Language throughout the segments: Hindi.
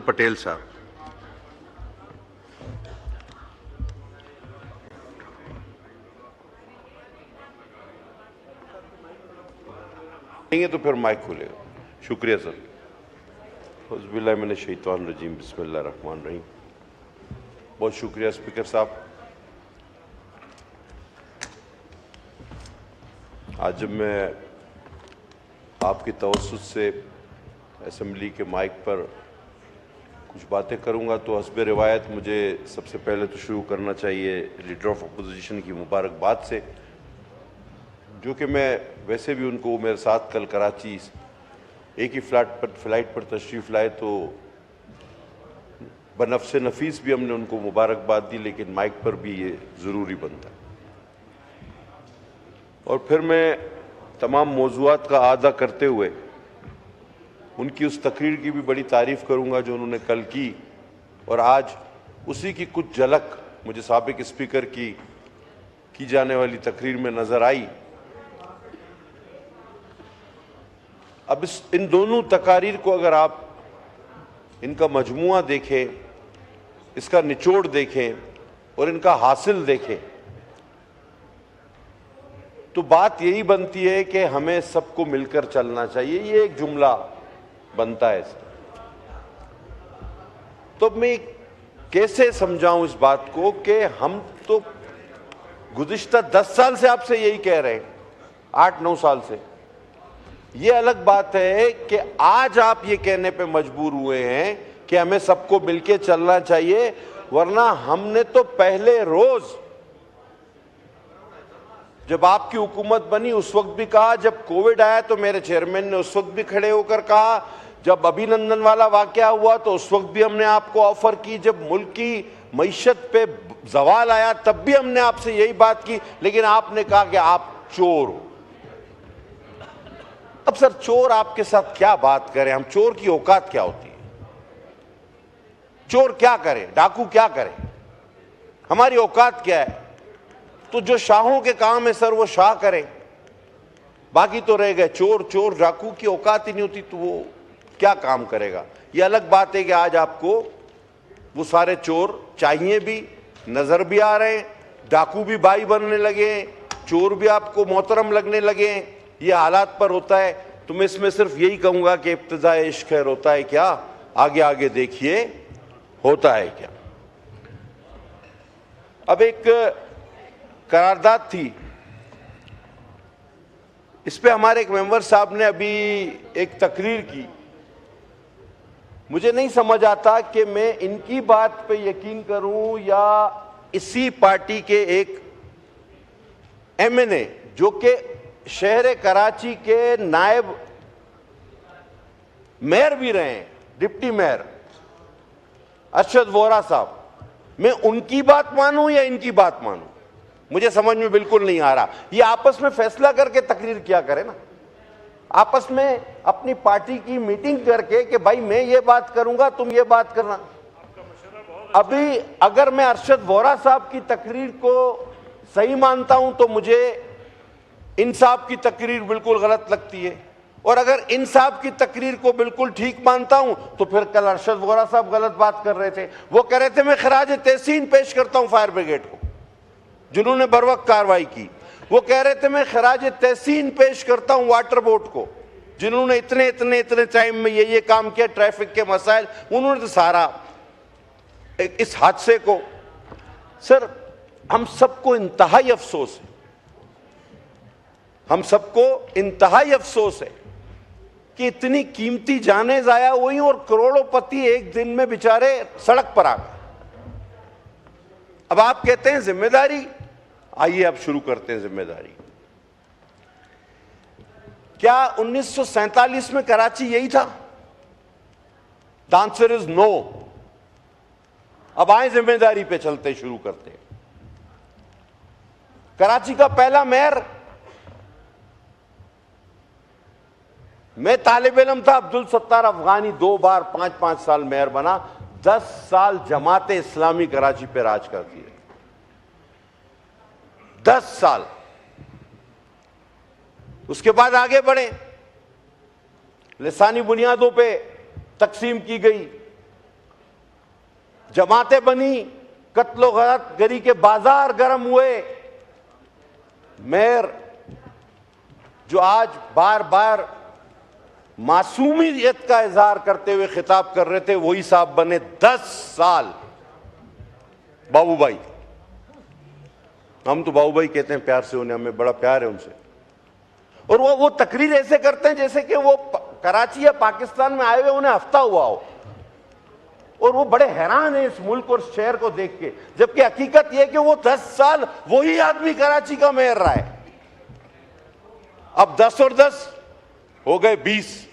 पटेल साहब। नहीं है तो फिर माइक खोलेगा। शुक्रिया सर। औज़ुबिल्लाहि मिनश शैतानिर रजीम, बिस्मिल्लाहिर रहमानिर रहीम। बहुत शुक्रिया स्पीकर साहब। आज जब मैं आपकी तवज्जुह से असेंबली के माइक पर कुछ बातें करूंगा तो हस्ब रिवायत मुझे सबसे पहले तो शुरू करना चाहिए लीडर ऑफ अपोजिशन की मुबारकबाद से, जो कि मैं वैसे भी उनको मेरे साथ कल कराची एक ही फ्लाइट पर तशरीफ़ लाए तो बनफ्स नफीस भी हमने उनको मुबारकबाद दी, लेकिन माइक पर भी ये ज़रूरी बनता है। और फिर मैं तमाम मौज़ूआत का आदा करते हुए उनकी उस तकरीर की भी बड़ी तारीफ़ करूंगा जो उन्होंने कल की, और आज उसी की कुछ झलक मुझे साबिक स्पीकर की जाने वाली तकरीर में नज़र आई। अब इन दोनों तकारीर को अगर आप इनका मजमुआ देखें, इसका निचोड़ देखें और इनका हासिल देखें तो बात यही बनती है कि हमें सबको मिलकर चलना चाहिए। ये एक जुमला बनता है इसका। तो मैं कैसे समझाऊं इस बात को कि हम तो गुज़िश्ता 10 साल से आपसे यही कह रहे हैं, 8-9 साल से। ये अलग बात है कि आज आप ये कहने पे मजबूर हुए हैं कि हमें सबको मिलके चलना चाहिए, वरना हमने तो पहले रोज जब आपकी हुकूमत बनी उस वक्त भी कहा, जब कोविड आया तो मेरे चेयरमैन ने उस वक्त भी खड़े होकर कहा, जब अभिनंदन वाला वाकया हुआ तो उस वक्त भी हमने आपको ऑफर की, जब मुल्क की मईशत पे जवाल आया तब भी हमने आपसे यही बात की, लेकिन आपने कहा कि आप चोर हो। अब सर चोर आपके साथ क्या बात करें हम? चोर की औकात क्या होती है? चोर क्या करे, डाकू क्या करे, हमारी औकात क्या है? तो जो शाहों के काम है सर वो शाह करें, बाकी तो रह गए चोर। चोर डाकू की औकात ही नहीं होती तो वो क्या काम करेगा? ये अलग बात है कि आज आपको वो सारे चोर चाहिए भी, नजर भी आ रहे हैं, डाकू भी भाई बनने लगे, चोर भी आपको मोहतरम लगने लगे। ये हालात पर होता है। तो मैं इसमें सिर्फ यही कहूंगा कि इब्तिदाए इश्क खैर होता है क्या, आगे आगे देखिए होता है क्या। अब एक करारदाद थी, इस पे हमारे एक मेंबर साहब ने अभी एक तकरीर की। मुझे नहीं समझ आता कि मैं इनकी बात पे यकीन करूं या इसी पार्टी के एक एमएनए जो कि शहर कराची के नायब मेयर भी रहे हैं, डिप्टी मेयर अरशद वोरा साहब, मैं उनकी बात मानूं या इनकी बात मानूं, मुझे समझ में बिल्कुल नहीं आ रहा। ये आपस में फैसला करके तकरीर किया करे ना, आपस में अपनी पार्टी की मीटिंग करके कि भाई मैं ये बात करूंगा तुम ये बात करना। अभी अगर मैं अरशद वोरा साहब की तकरीर को सही मानता हूं तो मुझे इंसाफ की तकरीर बिल्कुल गलत लगती है, और अगर इंसाफ की तकरीर को बिल्कुल ठीक मानता हूं तो फिर कल अरशद वोरा साहब गलत बात कर रहे थे। वो कह रहे थे मैं खराज तहसीन पेश करता हूं फायर ब्रिगेड को जिन्होंने बर वक्त कार्रवाई की। वो कह रहे थे मैं खराज तहसीन पेश करता हूं वाटर बोर्ड को जिन्होंने इतने इतने इतने टाइम में ये काम किया, ट्रैफिक के मसाइल, उन्होंने तो सारा इस हादसे को। सर हम सबको इंतहाई अफसोस है, हम सबको इंतहाई अफसोस है कि इतनी कीमती जानें जाया हुई और करोड़ोंपति एक दिन में बेचारे सड़क पर आ गए। अब आप कहते हैं जिम्मेदारी, आइए अब शुरू करते हैं जिम्मेदारी। क्या 1947 में कराची यही था? The answer is no. अब आए जिम्मेदारी पे चलते शुरू करते हैं। कराची का पहला मेयर मैं तालिब इल्म था, अब्दुल सत्तार अफगानी 2 बार 5-5 साल मेयर बना, 10 साल जमाते इस्लामी कराची पे राज करती है, 10 साल। उसके बाद आगे बढ़े, लिसानी बुनियादों पे तकसीम की गई, जमातें बनी, कत्लो गरी के बाजार गर्म हुए। मेयर जो आज बार बार मासूमियत का इजहार करते हुए खिताब कर रहे थे, वही साहब बने 10 साल। बाबूभाई, हम तो बाबूभाई कहते हैं प्यार से उन्हें, हमें बड़ा प्यार है उनसे। और वो तकरीर ऐसे करते हैं जैसे कि वो कराची या पाकिस्तान में आए हुए उन्हें हफ्ता हुआ हो, और वो बड़े हैरान है इस मुल्क और शहर को देख के, जबकि हकीकत यह कि वो 10 साल वही आदमी कराची का मेयर रहा है। अब 10 और 10 हो गए 20।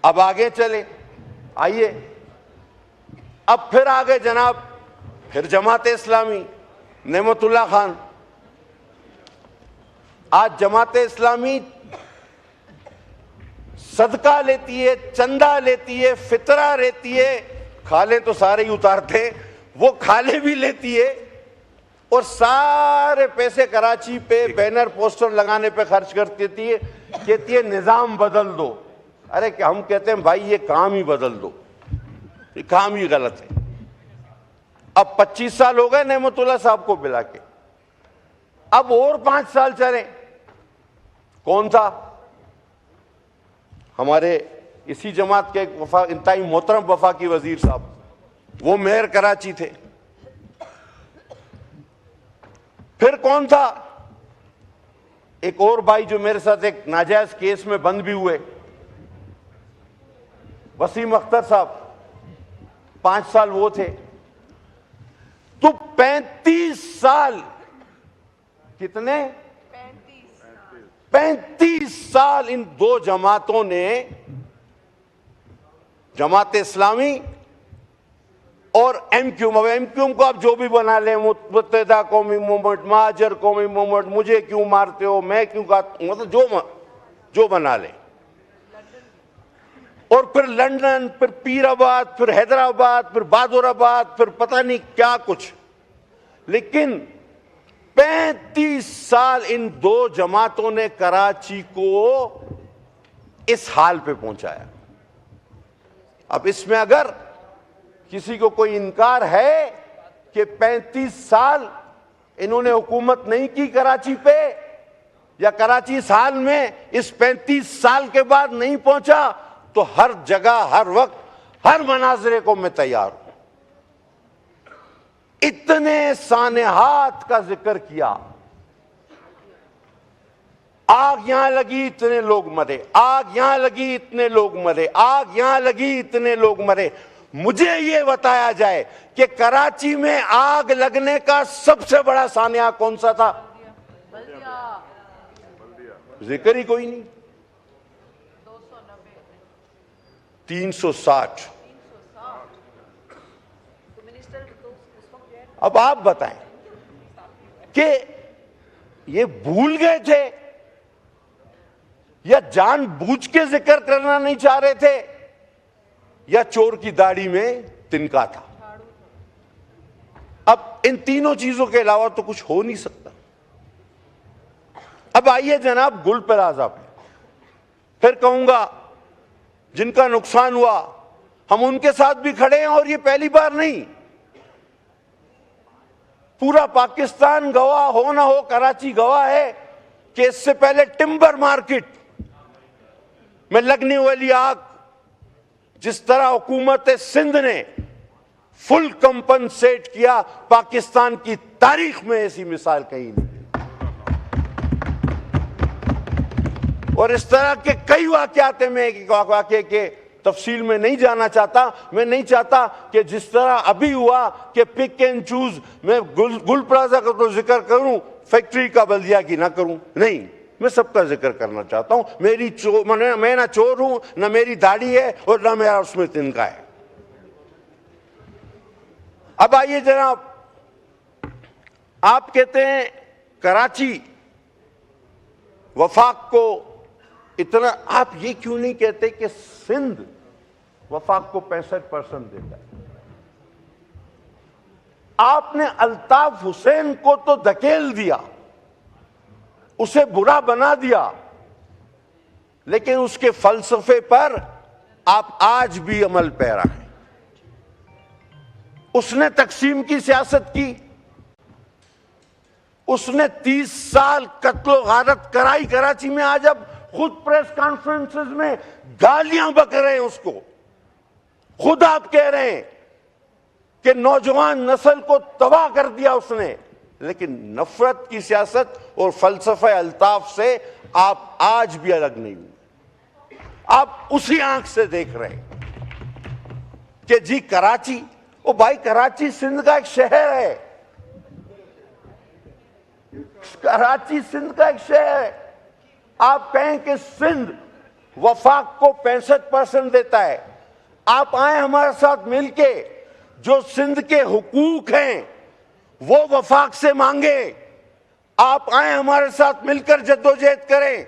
अब आगे चले, आइए, अब फिर आगे जनाब, फिर जमाते इस्लामी, नेमतुल्लाह खान। आज जमाते इस्लामी सदका लेती है, चंदा लेती है, फितरा लेती है, खाले तो सारे ही उतारते, वो खाले भी लेती है, और सारे पैसे कराची पे बैनर पोस्टर लगाने पे खर्च कर देती है। कहती है निजाम बदल दो। अरे क्या हम कहते हैं भाई ये काम ही बदल दो, ये काम ही गलत है। अब 25 साल हो गए नेमतुल्लाह साहब को मिला के, अब और 5 साल चले। कौन था? हमारे इसी जमात के इंतहाई मोहतरम वफाकी वजीर साहब, वो मेयर कराची थे। फिर कौन था? एक और भाई जो मेरे साथ एक नाजायज केस में बंद भी हुए, वसीम अख्तर साहब, 5 साल वो थे। तो 35 साल, कितने? 35 साल इन दो जमातों ने, जमात इस्लामी और एमक्यूएम, अब एमक्यूएम को आप जो भी बना लें, मुत्तहिदा कौमी मूवमेंट, महाजर कौमी मूवमेंट, मुझे क्यों मारते हो, मैं क्यों मतलब जो बना लें, और फिर लंदन, फिर पीराबाद, फिर हैदराबाद, फिर बहादुराबाद, फिर पता नहीं क्या कुछ। लेकिन 35 साल इन दो जमातों ने कराची को इस हाल पे पहुंचाया। अब इसमें अगर किसी को कोई इनकार है कि 35 साल इन्होंने हुकूमत नहीं की कराची पे, या कराची इस हाल में इस 35 साल के बाद नहीं पहुंचा, तो हर जगह, हर वक्त, हर मनाजरे को मैं तैयार हूं। इतने सानेहात का जिक्र किया, आग यहां लगी इतने लोग मरे, आग यहां लगी इतने लोग मरे, आग यहां लगी इतने लोग मरे। मुझे ये बताया जाए कि कराची में आग लगने का सबसे बड़ा सानिया कौन सा था? जिक्र ही कोई नहीं। 360। अब आप बताएं कि ये भूल गए थे या जानबूझ के जिक्र करना नहीं चाह रहे थे, या चोर की दाढ़ी में तिनका था? अब इन तीनों चीजों के अलावा तो कुछ हो नहीं सकता। अब आइए जनाब गुल प्लाजा पे, फिर कहूंगा जिनका नुकसान हुआ हम उनके साथ भी खड़े हैं, और ये पहली बार नहीं, पूरा पाकिस्तान गवाह हो ना हो, कराची गवाह है कि इससे पहले टिम्बर मार्केट में लगने वाली आग, जिस तरह हुकूमत सिंध ने फुल कंपनसेट किया, पाकिस्तान की तारीख में ऐसी मिसाल कहीं नहीं। और इस तरह के कई वाकयात हैं, मैं वाकये के तफसील में नहीं जाना चाहता। मैं नहीं चाहता कि जिस तरह अभी हुआ कि पिक एंड चूज, मैं गुल प्लाजा का तो जिक्र करूं, फैक्ट्री का बल्दिया की ना करूं, नहीं, मैं सबका जिक्र करना चाहता हूं। मेरी मैं ना चोर हूं, ना मेरी दाढ़ी है, और ना मेरा उसमें तिनका है। अब आइए जनाब, आप कहते हैं कराची वफाक को इतना, आप ये क्यों नहीं कहते कि सिंध वफाक को 65% देता है? आपने अल्ताफ हुसैन को तो धकेल दिया, उसे बुरा बना दिया, लेकिन उसके फलसफे पर आप आज भी अमल पैरा हैं। उसने तकसीम की सियासत की, उसने 30 साल कत्लो गारत कराई कराची में। आज अब खुद प्रेस कॉन्फ्रेंसेस में गालियां बक रहे हैं उसको। खुद आप कह रहे हैं कि नौजवान नस्ल को तबाह कर दिया उसने, लेकिन नफरत की सियासत और फलसफे अल्ताफ से आप आज भी अलग नहीं हुए। आप उसी आंख से देख रहे हैं कि जी कराची, ओ भाई कराची सिंध का एक शहर है, कराची सिंध का एक शहर है। आप कहें कि सिंध वफाक को 65% देता है, आप आए हमारे साथ मिलके जो सिंध के हुकूक हैं वो वफाक से मांगे। आप आए हमारे साथ मिलकर जद्दोजहद करें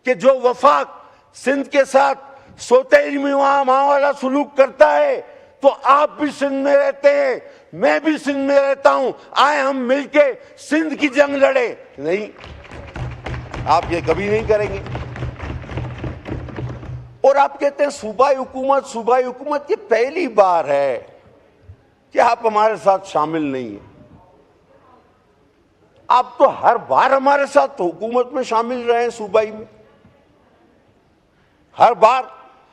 कि जो वफाक सिंध के साथ सोतेरी माँ वाला सुलूक करता है, तो आप भी सिंध में रहते हैं, मैं भी सिंध में रहता हूं, आए हम मिलके सिंध की जंग लड़े। नहीं, आप ये कभी नहीं करेंगे। और आप कहते हैं सूबाई हुकूमत, सूबाई हुकूमत। ये पहली बार है कि आप हमारे साथ शामिल नहीं हैं। आप तो हर बार हमारे साथ हुकूमत में शामिल रहे हैं, सूबाई में। हर बार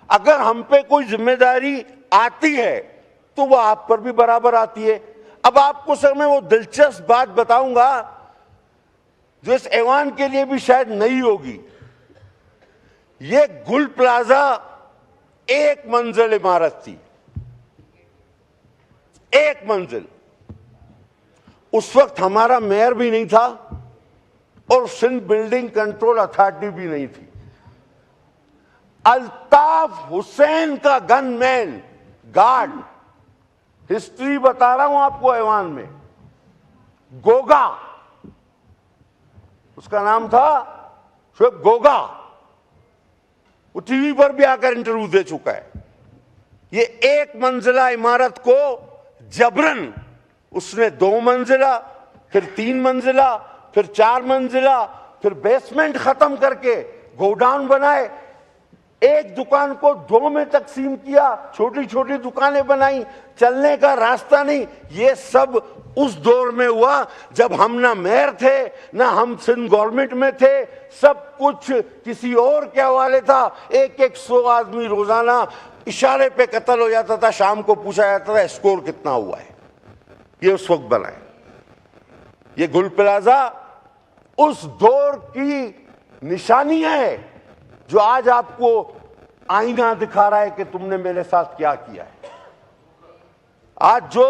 अगर हम पे कोई जिम्मेदारी आती है तो वह आप पर भी बराबर आती है। अब आपको सर मैं वो दिलचस्प बात बताऊंगा जो इस ऐवान के लिए भी शायद नई होगी। ये गुल प्लाजा एक मंजिल इमारत थी, एक मंजिल। उस वक्त हमारा मेयर भी नहीं था और सिंध बिल्डिंग कंट्रोल अथॉरिटी भी नहीं थी। अल्ताफ हुसैन का गनमैन गार्ड, हिस्ट्री बता रहा हूं आपको ऐवान में, गोगा, उसका नाम था शुएब गोगा। वो टीवी पर भी आकर इंटरव्यू दे चुका है। ये एक मंजिला इमारत को जबरन उसने 2 मंजिला, फिर 3 मंजिला, फिर 4 मंजिला, फिर बेसमेंट खत्म करके गोडाउन बनाए। एक दुकान को 2 में तकसीम किया, छोटी छोटी दुकानें बनाई, चलने का रास्ता नहीं। ये सब उस दौर में हुआ जब हम ना मेयर थे, ना हम सिंध गवर्नमेंट में थे। सब कुछ किसी और के हवाले था। 100 आदमी रोजाना इशारे पे कत्ल हो जाता था। शाम को पूछा जाता था स्कोर कितना हुआ है। ये उस वक्त बना है। ये गुल प्लाजा उस दौर की निशानी है जो आज आपको आईना दिखा रहा है कि तुमने मेरे साथ क्या किया है। आज जो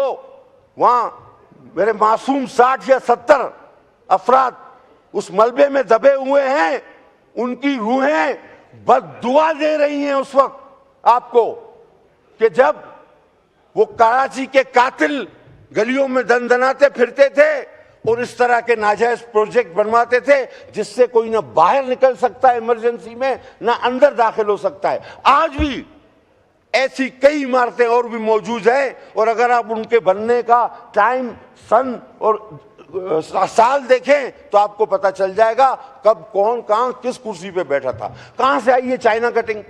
वहां मेरे मासूम 60 या 70 अफराद उस मलबे में दबे हुए हैं, उनकी रूहें बद्दुआ दे रही हैं उस वक्त आपको कि जब वो कराची के कातिल गलियों में दंदनाते फिरते थे और इस तरह के नाजायज प्रोजेक्ट बनवाते थे जिससे कोई ना बाहर निकल सकता है इमरजेंसी में, ना अंदर दाखिल हो सकता है। आज भी ऐसी कई इमारतें और भी मौजूद हैं और अगर आप उनके बनने का टाइम, सन और साल देखें तो आपको पता चल जाएगा कब कौन कहां किस कुर्सी पे बैठा था। कहां से आई ये चाइना कटिंग?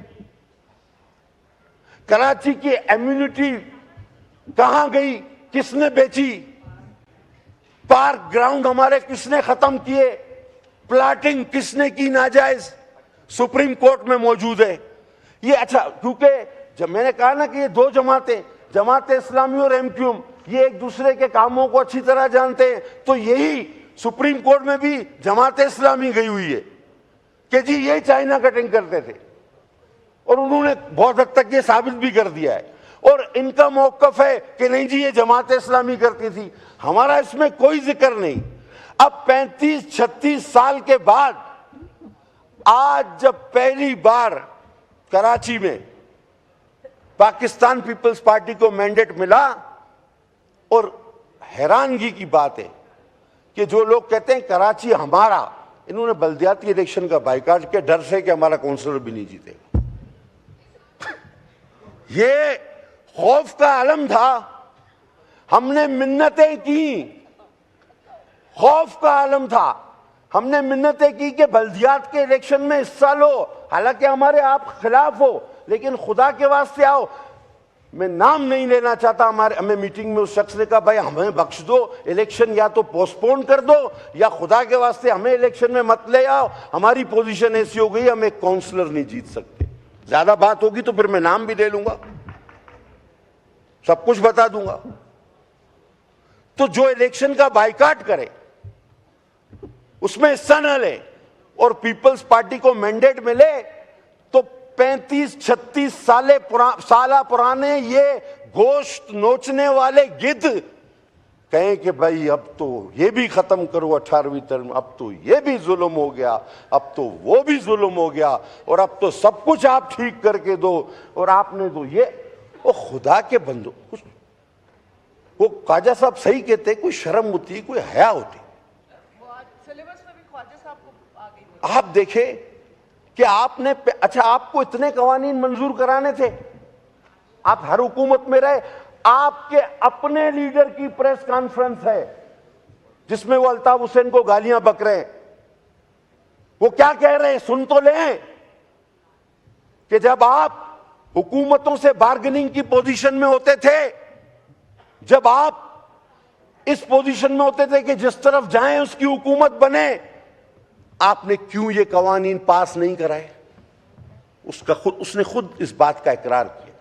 कराची की इम्यूनिटी कहां गई? किसने बेची? पार्क ग्राउंड हमारे किसने खत्म किए? प्लाटिंग किसने की नाजायज? सुप्रीम कोर्ट में मौजूद है ये। अच्छा, क्योंकि जब मैंने कहा ना कि ये 2 जमातें, जमात इस्लामी और एमक्यूएम, ये एक दूसरे के कामों को अच्छी तरह जानते हैं, तो यही सुप्रीम कोर्ट में भी जमात इस्लामी गई हुई है कि जी ये चाइना कटिंग करते थे और उन्होंने बहुत हद तक ये साबित भी कर दिया है। और इनका मौकफ है कि नहीं जी ये जमात इस्लामी करती थी। हमारा इसमें कोई जिक्र नहीं। अब 35-36 साल के बाद आज जब पहली बार कराची में पाकिस्तान पीपल्स पार्टी को मैंडेट मिला, और हैरानगी की बात है कि जो लोग कहते हैं कराची हमारा, इन्होंने बल्दियाती इलेक्शन का बाइकाट के डर से कि हमारा काउंसलर भी नहीं जीतेगा। ये खौफ का आलम था। हमने मिन्नतें की, खौफ का आलम था। हमने मिन्नतें की कि बल्दियात के इलेक्शन में हिस्सा लो, हालांकि हमारे आप खिलाफ हो, लेकिन खुदा के वास्ते आओ। मैं नाम नहीं लेना चाहता, हमारे हमें मीटिंग में उस शख्स ने कहा भाई हमें बख्श दो, इलेक्शन या तो पोस्टपोन कर दो या खुदा के वास्ते हमें इलेक्शन में मत ले आओ, हमारी पोजीशन ऐसी हो गई हम एक काउंसलर नहीं जीत सकते। ज्यादा बात होगी तो फिर मैं नाम भी ले लूंगा, सब कुछ बता दूंगा। तो जो इलेक्शन का बाइकाट करे उसमें हिस्सा न ले और पीपल्स पार्टी को मैंडेट मिले तो 35-36 साल पुराने ये गोश्त नोचने वाले गिद्ध कहें कि भाई अब तो ये भी खत्म करो 18वीं टर्म, अब तो ये भी जुल्म हो गया, अब तो वो भी जुल्म हो गया और अब तो सब कुछ आप ठीक करके दो और आपने तो ये। वो खुदा के बंदो, कुछ वो ख्वाजा साहब सही कहते, कोई शर्म होती है, कोई हया होती। सिलेबस में भी ख्वाजा साहब को आ गई। आप देखें कि आपने, अच्छा आपको इतने कवानीन मंजूर कराने थे, आप हर हुकूमत में रहे, आपके अपने लीडर की प्रेस कॉन्फ्रेंस है जिसमें वो अल्ताफ हुसैन को गालियां बक रहे हैं। वो क्या कह रहे हैं सुन तो लें कि जब आप हुकूमतों से बार्गेनिंग की पोजीशन में होते थे, जब आप इस पोजीशन में होते थे कि जिस तरफ जाएं उसकी हुकूमत बने, आपने क्यों ये कवानीन पास नहीं कराए? उसने खुद इस बात का इकरार किया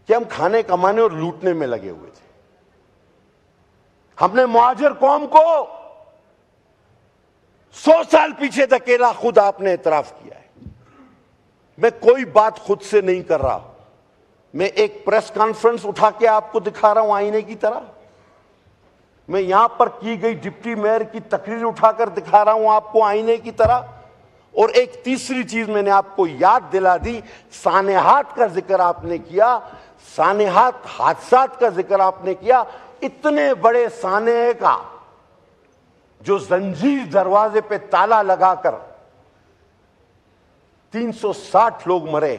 कि हम खाने कमाने और लूटने में लगे हुए थे। हमने मुहाजिर कौम को 100 साल पीछे धकेला, खुद आपने इतराफ किया है। मैं कोई बात खुद से नहीं कर रहा, मैं एक प्रेस कॉन्फ्रेंस उठा के आपको दिखा रहा हूं आईने की तरह। मैं यहां पर की गई डिप्टी मेयर की तकरीर उठाकर दिखा रहा हूं आपको आईने की तरह। और एक तीसरी चीज मैंने आपको याद दिला दी, सानेहात का जिक्र आपने किया, सानेहात हादसात का जिक्र आपने किया। इतने बड़े सानेह का जो जंजीर दरवाजे पे ताला लगाकर 360 लोग मरे,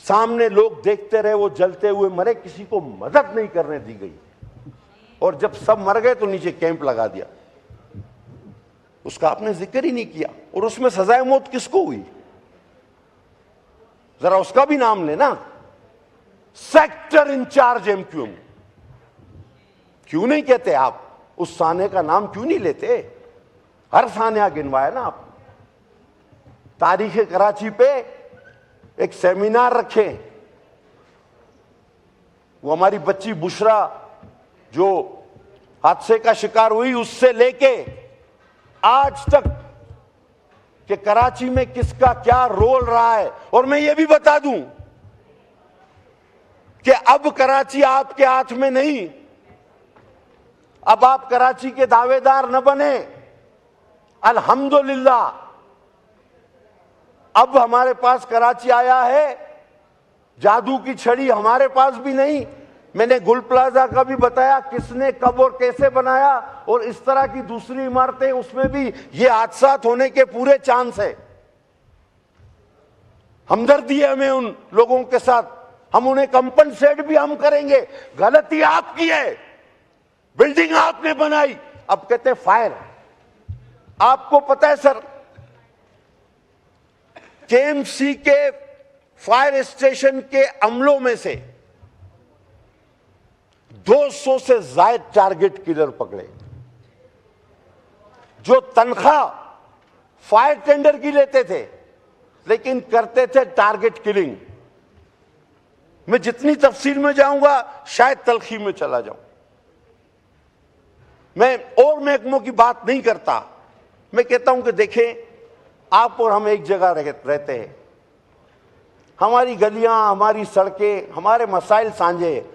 सामने लोग देखते रहे वो जलते हुए मरे, किसी को मदद नहीं करने दी गई। और जब सब मर गए तो नीचे कैंप लगा दिया, उसका आपने जिक्र ही नहीं किया। और उसमें सजाए मौत किसको हुई, जरा उसका भी नाम लेना। सेक्टर इंचार्ज एमक्यूएम, क्यों नहीं कहते आप? उस साने का नाम क्यों नहीं लेते? हर सानिया गिनवाया ना आप। तारीख कराची पे एक सेमिनार रखे, वो हमारी बच्ची बुशरा जो हादसे का शिकार हुई, उससे लेके आज तक कि कराची में किसका क्या रोल रहा है। और मैं ये भी बता दूं कि अब कराची आपके हाथ में नहीं, अब आप कराची के दावेदार न बने। अल्हम्दुलिल्लाह अब हमारे पास कराची आया है, जादू की छड़ी हमारे पास भी नहीं। मैंने गुल प्लाजा का भी बताया किसने कब और कैसे बनाया, और इस तरह की दूसरी इमारतें, उसमें भी ये हादसात होने के पूरे चांस है। हमदर्दी है हमें उन लोगों के साथ, हम उन्हें कंपनसेट भी हम करेंगे। गलती आपकी है, बिल्डिंग आपने बनाई, अब कहते फायर। आपको पता है सर, केएमसी के फायर स्टेशन के अमलों में से 200 से ज्यादा टारगेट किलर पकड़े, जो तनख्वाह फायर टेंडर की लेते थे लेकिन करते थे टारगेट किलिंग। मैं जितनी तफसील में जाऊंगा शायद तलखी में चला जाऊं। मैं और महकमों की बात नहीं करता, मैं कहता हूं कि देखें, आप और हम एक जगह रहते हैं, हमारी गलियां, हमारी सड़कें, हमारे मसाइल साझे हैं।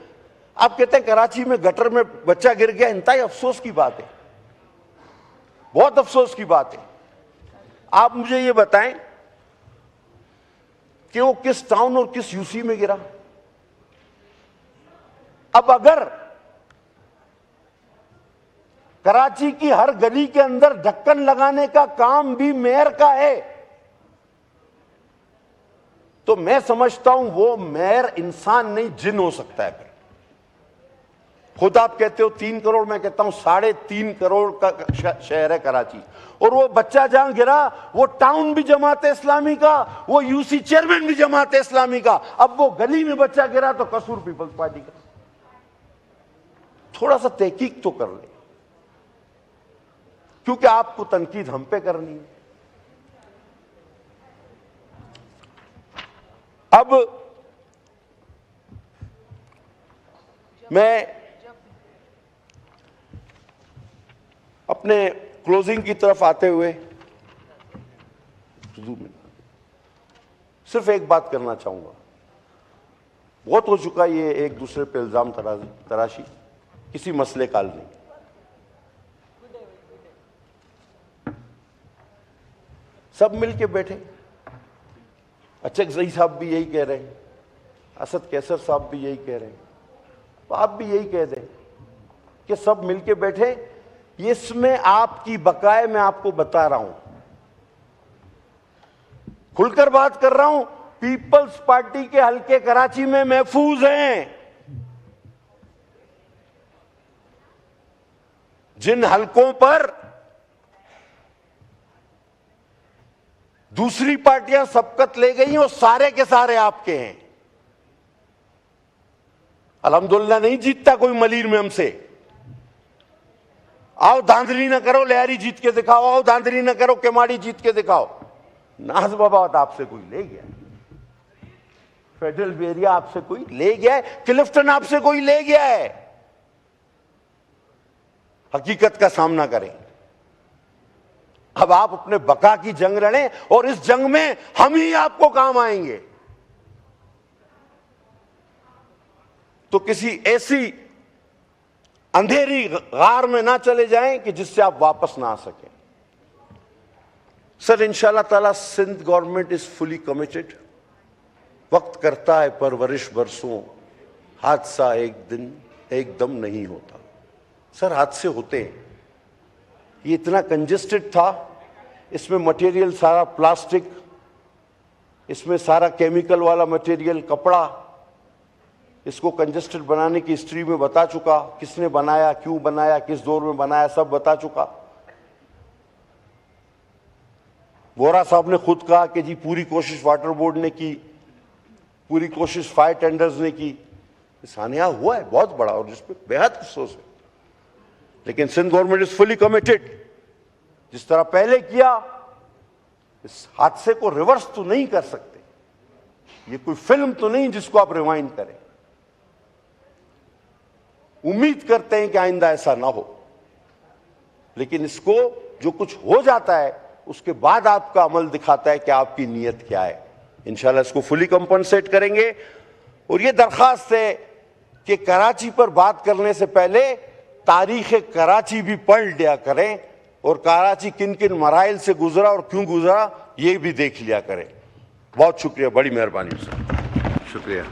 आप कहते हैं कराची में गटर में बच्चा गिर गया, इंतहाई अफसोस की बात है, बहुत अफसोस की बात है। आप मुझे ये बताएं कि वो किस टाउन और किस यूसी में गिरा। अब अगर कराची की हर गली के अंदर ढक्कन लगाने का काम भी मेयर का है, तो मैं समझता हूं वो मेयर इंसान नहीं जिन हो सकता है। खुद आप कहते हो 3 करोड़, मैं कहता हूं 3.5 करोड़ का शहर है कराची। और वो बच्चा जहां गिरा वो टाउन भी जमात इस्लामी का, वो यूसी चेयरमैन भी जमात इस्लामी का। अब वो गली में बच्चा गिरा तो कसूर पीपल्स पार्टी का। थोड़ा सा तहकीक तो कर ले, क्योंकि आपको तनकीद हम पे करनी है। अब मैं अपने क्लोजिंग की तरफ आते हुए सिर्फ एक बात करना चाहूंगा। बहुत हो चुका ये एक दूसरे पे इल्जाम तराशी, किसी मसले का हल नहीं। सब मिलके बैठे, अचकजई साहब भी यही कह रहे हैं, असद कैसर साहब भी यही कह रहे हैं, तो आप भी यही कह दें कि सब मिलके बैठे। इसमें आपकी बकाए मैं आपको बता रहा हूं, खुलकर बात कर रहा हूं, पीपल्स पार्टी के हलके कराची में महफूज हैं। जिन हलकों पर दूसरी पार्टियां सबकत ले गई वो सारे के सारे आपके हैं। अल्हम्दुलिल्लाह नहीं जीतता कोई मलीर में हमसे। आओ धांधली ना करो, लहरी जीत के दिखाओ, आओ धांधली ना करो, केमाड़ी जीत के दिखाओ। नाज बाबा आपसे कोई ले गया, फेडरल एरिया आपसे कोई ले गया है, क्लिफ्टन आपसे कोई ले गया है। हकीकत का सामना करें। अब आप अपने बका की जंग लड़ें और इस जंग में हम ही आपको काम आएंगे। तो किसी ऐसी अंधेरी गार में ना चले जाएं कि जिससे आप वापस ना आ सकें। सर, इंशाल्लाह ताला Sindh government is fully committed. वक्त करता है परवरिश बरसों, हादसा एक दिन एकदम नहीं होता। सर, हादसे होते हैं। ये इतना कंजेस्टेड था, इसमें मटेरियल सारा प्लास्टिक, इसमें सारा केमिकल वाला मटेरियल, कपड़ा। इसको कंजेस्टेड बनाने की हिस्ट्री में बता चुका, किसने बनाया, क्यों बनाया, किस दौर में बनाया, सब बता चुका। वोरा साहब ने खुद कहा कि जी पूरी कोशिश वाटर बोर्ड ने की, पूरी कोशिश फायर टेंडर्स ने की। सानिया हुआ है बहुत बड़ा और जिस पे बेहद अफसोस है। लेकिन Sindh government is fully committed. जिस तरह पहले किया, इस हादसे को रिवर्स तो नहीं कर सकते। ये कोई फिल्म तो नहीं जिसको आप रिवाइंड करें। उम्मीद करते हैं कि आइंदा ऐसा ना हो, लेकिन इसको जो कुछ हो जाता है उसके बाद आपका अमल दिखाता है कि आपकी नीयत क्या है। इंशाल्लाह इसको फुली कंपनसेट करेंगे। और ये दरखास्त है कि कराची पर बात करने से पहले तारीख कराची भी पढ़ लिया करें और कराची किन किन मराइल से गुजरा और क्यों गुजरा ये भी देख लिया करें। बहुत शुक्रिया, बड़ी मेहरबानी। शुक्रिया।